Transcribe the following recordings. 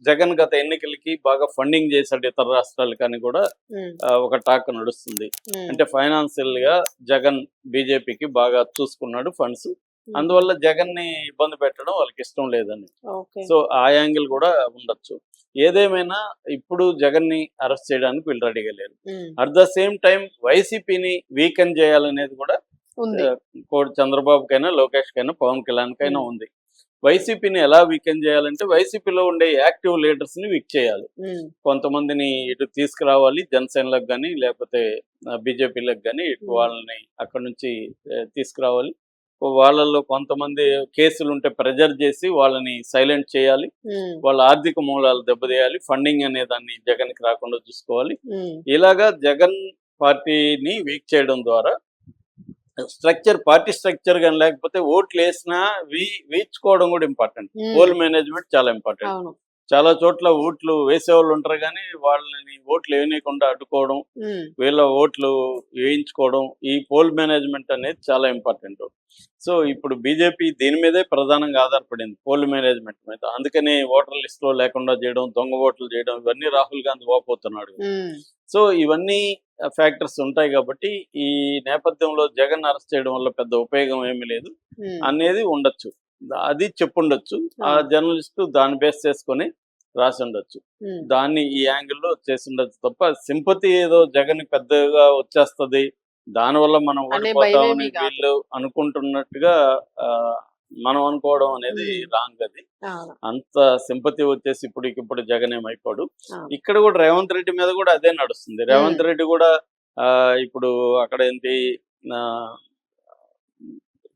జగన్ గత ఎన్నికలకి బాగా ఫండింగ్ చేశాడు ఇతర రాష్ట్రాలకి అని కూడా ఉమ్, ఒక టాక్ నడుస్తుంది. ఉమ్, అంటే ఫైనాన్షియల్ గా జగన్ బీజేపీకి బాగా చూసుకున్నాడు ఫండ్స్, ఉమ్. అందువల్ల జగన్ ని ఇబ్బంది పెట్టడం వాళ్ళకి ఇష్టం లేదని. ఓకే. సో ఆ యాంగిల్ కూడా ఉండొచ్చు. ఏదేమైనా ఇప్పుడు జగన్ ని అరెస్ట్ చేయడానికి వీళ్ళు రెడీగా లేరు. ఉమ్, అట్ ద సేమ్ టైం వైసీపీని వీకెన్ చేయాలనేది కూడా ఉంది. కోడి చంద్రబాబుకైనా లోకేష్ కైనా పవన్ కళ్యాణ్ కైనా ఉమ్, ఉంది. వైసీపీని ఎలా వీకెన్ చేయాలంటే వైసీపీలో ఉండే యాక్టివ్ లీడర్స్ ని వీక్ చేయాలి. ఉమ్, కొంతమందిని ఇటు తీసుకురావాలి, జనసేనలకు కానీ లేకపోతే బీజేపీలకు కానీ ఇటు ఉమ్, వాళ్ళని అక్కడ నుంచి తీసుకురావాలి. వాళ్ళల్లో కొంతమంది కేసులు ఉంటే ప్రెజర్ చేసి వాళ్ళని సైలెంట్ చేయాలి. ఉమ్, వాళ్ళ ఆర్థిక మూలాలు దెబ్బతీయాలి. ఫండింగ్ అనే దాన్ని జగన్కి రాకుండా చూసుకోవాలి. ఉమ్, ఇలాగా జగన్ పార్టీని వీక్ చేయడం ద్వారా స్ట్రక్చర్, పార్టీ స్ట్రక్చర్ కానీ లేకపోతే ఓట్లు వేసినా వేయించుకోవడం కూడా ఇంపార్టెంట్. ఉమ్. పోల్ మేనేజ్మెంట్ చాలా ఇంపార్టెంట్. అవును. చాలా చోట్ల ఓట్లు వేసేవాళ్ళు ఉంటారు కానీ వాళ్ళని ఓట్లు వేయనీయకుండా అడ్డుకోవడం, ఉమ్, వీళ్ళ ఓట్లు వేయించుకోవడం, ఈ పోల్ మేనేజ్మెంట్ అనేది చాలా ఇంపార్టెంట్. సో ఇప్పుడు బీజేపీ దీని మీదే ప్రధానంగా ఆధారపడింది, పోల్ మేనేజ్మెంట్ మీద. అందుకని ఓటర్ లిస్ట్ లో లేకుండా చేయడం, దొంగ ఓట్లు చేయడం, ఇవన్నీ రాహుల్ గాంధీ ఓపోతున్నాడు. ఉమ్, సో ఇవన్నీ ఫ్యాక్టర్స్ ఉంటాయి కాబట్టి ఈ నేపథ్యంలో జగన్ అరెస్ట్ చేయడం వల్ల పెద్ద ఉపయోగం ఏమీ లేదు ఉమ్, అనేది ఉండొచ్చు. అది చెప్పుండొచ్చు. ఆ అవును. జర్నలిస్టు దాన్ని బేస్ చేసుకొని రాసి ఉండొచ్చు. ఉమ్, దాన్ని ఈ యాంగిల్లో చేసి ఉండొచ్చు తప్ప సింపతి ఏదో జగన్ పెద్దగా వచ్చేస్తుంది దానివల్ల మనం అనే ఓడిపోతామని భయమేమీ కాదు. వీళ్ళు అనుకుంటున్నట్టుగా ఆ, మనం అనుకోవడం అనేది ఉమ్, రాంగ్. అది అవును. అంత సింపతి వచ్చేసి ఇప్పుడు జగన్ ఏమైపోడు. అవును. ఇక్కడ కూడా రేవంత్ రెడ్డి మీద కూడా అదే నడుస్తుంది. రేవంత్ రెడ్డి కూడా ఇప్పుడు అక్కడ ఏంటి ఆ,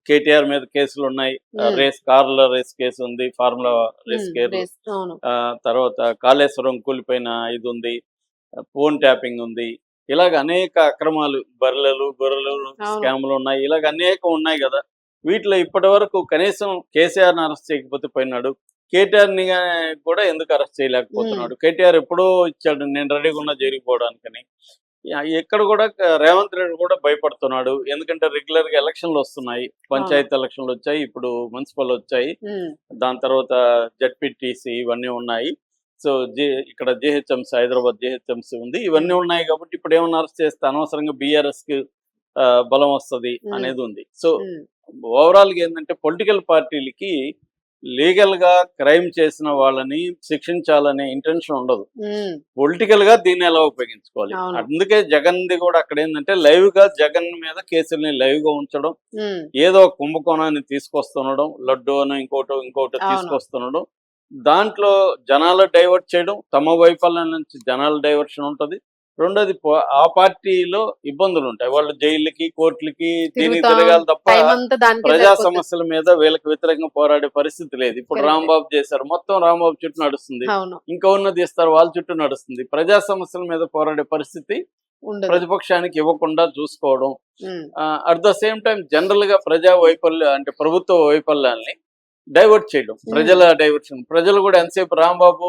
కేటీఆర్ మీద కేసులు ఉన్నాయి. ఉమ్, కార్ల రేస్ కేసు ఉంది, ఫార్ములా రేస్ ఉమ్, కేసు, రేస్. అవును. తర్వాత కాళేశ్వరం కూలిపోయిన ఇది ఉంది, ఫోన్ ట్యాపింగ్ ఉంది. ఇలాగ అనేక అక్రమాలు, బర్రెలు గొర్రెలు అవును. స్కామ్లు ఉన్నాయి. ఇలాగ అనేకం ఉన్నాయి కదా. వీటిలో ఇప్పటి వరకు కనీసం కేసీఆర్ని అరెస్ట్ చేయకపోతే పోయినాడు, కేటీఆర్ని కూడా ఎందుకు అరెస్ట్ ఉమ్, చేయలేకపోతున్నాడు? కేటీఆర్ ఎప్పుడో ఇచ్చాడు నేను రెడీగా ఉన్నా జరిగిపోవడానికని. ఎక్కడ కూడా రేవంత్ రెడ్డి కూడా భయపడుతున్నాడు. ఎందుకంటే రెగ్యులర్ గా ఎలక్షన్లు వస్తున్నాయి, అవును. పంచాయతీ ఎలక్షన్లు వచ్చాయి, ఇప్పుడు మున్సిపల్ వచ్చాయి, ఉమ్, దాని తర్వాత జడ్పీటీసీ ఇవన్నీ ఉన్నాయి. సో ఇక్కడ జిహెచ్ఎంసీ, హైదరాబాద్ జిహెచ్ఎంసీ ఉంది, ఇవన్నీ ఉమ్, ఉన్నాయి. కాబట్టి ఇప్పుడు ఏమన్నా అరెస్ట్ చేస్తే అనవసరంగా బీఆర్ఎస్ కి బలం వస్తుంది ఉమ్, అనేది ఉంది. సో ఉమ్, ఓవరాల్ గా ఏంటంటే పొలిటికల్ పార్టీలకి లీగల్ గా క్రైమ్ చేసిన వాళ్ళని శిక్షించాలనే ఇంటెన్షన్ ఉండదు. ఉమ్, పొలిటికల్ గా దీన్ని ఎలా ఉపయోగించుకోవాలి. అవును. అందుకే జగన్ ది కూడా అక్కడ ఏంటంటే లైవ్ గా జగన్ మీద కేసుల్ని లైవ్ గా ఉంచడం, ఉమ్, ఏదో కుంభకోణాన్ని తీసుకొస్తుండడం, లడ్డు అని ఇంకోటో అవును. తీసుకొస్తుండడం, దాంట్లో జనాలు డైవర్ట్ చేయడం, తమ వైఫల్యం నుంచి జనాల డైవర్షన్ ఉంటుంది. రెండోది ఆ పార్టీలో ఇబ్బందులు ఉంటాయి, వాళ్ళు జైళ్ళకి కోర్టులకి దీనికి తిరుగుతాం. తిరగాలి తప్ప టైం అంతా దానికే ప్రజా సరిపోతుంది. సమస్యల మీద వీళ్ళకి వ్యతిరేకంగా పోరాడే పరిస్థితి లేదు. ఇప్పుడు కరెక్టే. రాంబాబు చేశారు, మొత్తం రాంబాబు చుట్టూ నడుస్తుంది. అవును. ఇంకా ఉన్నది ఇస్తారు, వాళ్ళ చుట్టూ నడుస్తుంది. ప్రజా సమస్యల మీద పోరాడే పరిస్థితి ఉండదు. ప్రతిపక్షానికి ఇవ్వకుండా చూసుకోవడం. Um, at the same time general గా ప్రజా వైఫల్య అంటే ప్రభుత్వ వైఫల్యాల్ని డైవర్ట్ చేయడం, ఉమ్, ప్రజల డైవర్షన్. ప్రజలు కూడా ఎంతసేపు రాంబాబు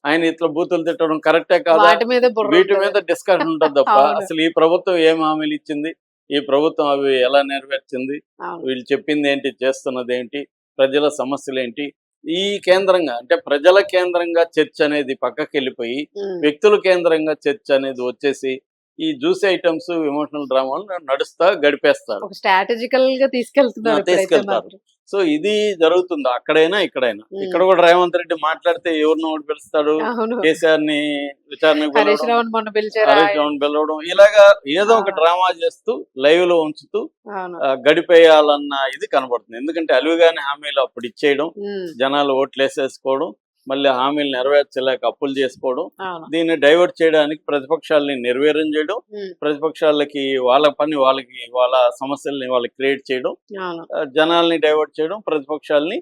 ఆయన ఇట్లా బూతులు తిట్టడం కరెక్టే కాదా, వాటి మీద బుర్ర వీటి ఉంటది. మీద డిస్కషన్ ఉంటుంది తప్ప అవును. అసలు ఈ ప్రభుత్వం ఏం హామీలు ఇచ్చింది, ఈ ప్రభుత్వం అవి ఎలా నెరవేర్చింది, అవును. వీళ్ళు చెప్పింది ఏంటి, చేస్తున్నది ఏంటి, ప్రజల సమస్యలు ఏంటి, ఈ కేంద్రంగా అంటే ప్రజల కేంద్రంగా చర్చ అనేది పక్కకి వెళ్ళిపోయి ఉమ్, వ్యక్తుల కేంద్రంగా చర్చ అనేది వచ్చేసి ఈ జ్యూస్ ఐటమ్స్, ఎమోషనల్ డ్రామాలు నడుస్తా గడిపేస్తారు, ఒక స్ట్రాటజికల్ గా తీసుకెళ్తున్నారు ఇప్పుడైతే తీసుకెళ్తారు. మాత్రం. సో ఇది జరుగుతుంది అక్కడైనా ఇక్కడైనా. ఇక్కడ ఉమ్, కూడా రేవంత్ రెడ్డి మాట్లాడితే ఎవరిని ఒకటి పిలుస్తాడు, అవును. కేసీఆర్ ని విచారణకు హరీష్ పిలవడం, రావుని మొన్న పిలిచారా? హరీష్ రావుని పిలవడం, ఇలాగా ఏదో ఒక అవును. డ్రామా చేస్తూ లైవ్ లో ఉంచుతూ అవును. గడిపేయాలన్న ఇది కనబడుతుంది. ఎందుకంటే అలువుగానే హామీలు అప్పుడు ఇచ్చేయడం, ఉమ్, జనాలు ఓట్లు వేసేసుకోవడం, మళ్ళీ హామీలు నెరవేర్చలేక అప్పులు చేసుకోవడం, అవును. దీన్ని డైవర్ట్ చేయడానికి ప్రతిపక్షాలని నిర్వీర్యం చేయడం, ఉమ్, ప్రతిపక్షాలకి వాళ్ళ పని వాళ్ళకి, వాళ్ళ సమస్యల్ని వాళ్ళకి క్రియేట్ చేయడం, అవును. జనాల్ని డైవర్ట్ చేయడం, ప్రతిపక్షాలని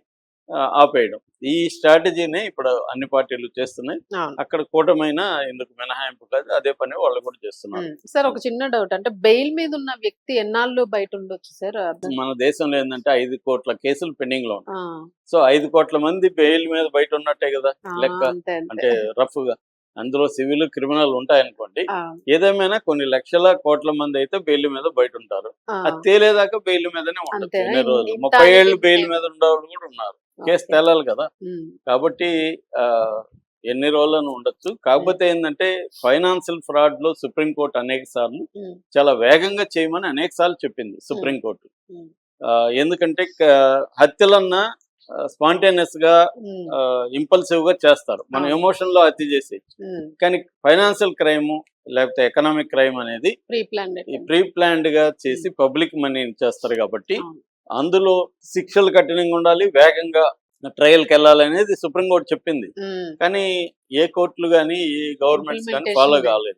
ఆపేయడం. ఈ స్ట్రాటజీనే ఇప్పుడు అన్ని పార్టీలు చేస్తున్నాయి. అవును. అక్కడ కూటమైనా ఎందుకు మినహాయింపు కాదు, అదే పని వాళ్ళు కూడా చేస్తున్నారు. సార్, ఒక చిన్న డౌట్, అంటే బెయిల్ మీద ఉన్న వ్యక్తి ఎన్నాళ్ళు బయట ఉండొచ్చు సార్? మన దేశంలో ఏంటంటే 5 కోట్ల కేసులు పెండింగ్ లో ఉన్నాయి. ఆ, సో 5 కోట్ల మంది బెయిల్ మీద బయట ఉన్నట్టే కదా ఆ, లెక్క. అంతే అంతే. అంటే రఫ్ గా అందులో సివిల్, క్రిమినల్ ఉంటాయనుకోండి. ఆ, ఏదేమైనా కొన్ని లక్షల కోట్ల మంది అయితే బెయిల్ మీద బయట ఉంటారు. ఆ, అది తేలేదాకా బెయిల్ మీదనే ఉండొచ్చు అంతేనా? ఎన్ని రోజులు. ఇంత 30 ఏళ్ళు అనేది బెయిల్ ఏం- మీద ఉండేవాళ్ళు కూడా ఉన్నారు. Case okay. తేలాలి కదా. ఉమ్, కాబట్టి ఆ ఎన్ని రోజులను ఉండొచ్చు. కాకపోతే ఏంటంటే ఫైనాన్షియల్ ఫ్రాడ్ లో సుప్రీంకోర్టు అనేక సార్లు ఉమ్, చాలా వేగంగా చేయమని అనేక సార్లు చెప్పింది సుప్రీంకోర్టు. ఉమ్, ఎందుకంటే హత్యలన్నా స్పాంటేనియస్ గా ఉమ్, ఇంపల్సివ్ గా చేస్తారు. మనం అవును. ఎమోషన్ లో హత్య చేసి, ఉమ్. కానీ ఫైనాన్షియల్ క్రైమ్ లేకపోతే ఎకనామిక్ క్రైమ్ అనేది ప్రీ ప్లాన్డ్ ఈ ప్రీ ప్లాన్డ్ గా చేసి పబ్లిక్ మనీని చేస్తారు కాబట్టి అవును. అందులో శిక్షలు కఠినంగా ఉండాలి, వేగంగా ట్రయల్కి వెళ్ళాలి అనేది సుప్రీంకోర్టు చెప్పింది. ఉమ్. కానీ ఏ కోర్టులు కానీ ఏ గవర్నమెంట్స్ కానీ Implementation ఫాలో లేదు. కాలేదు.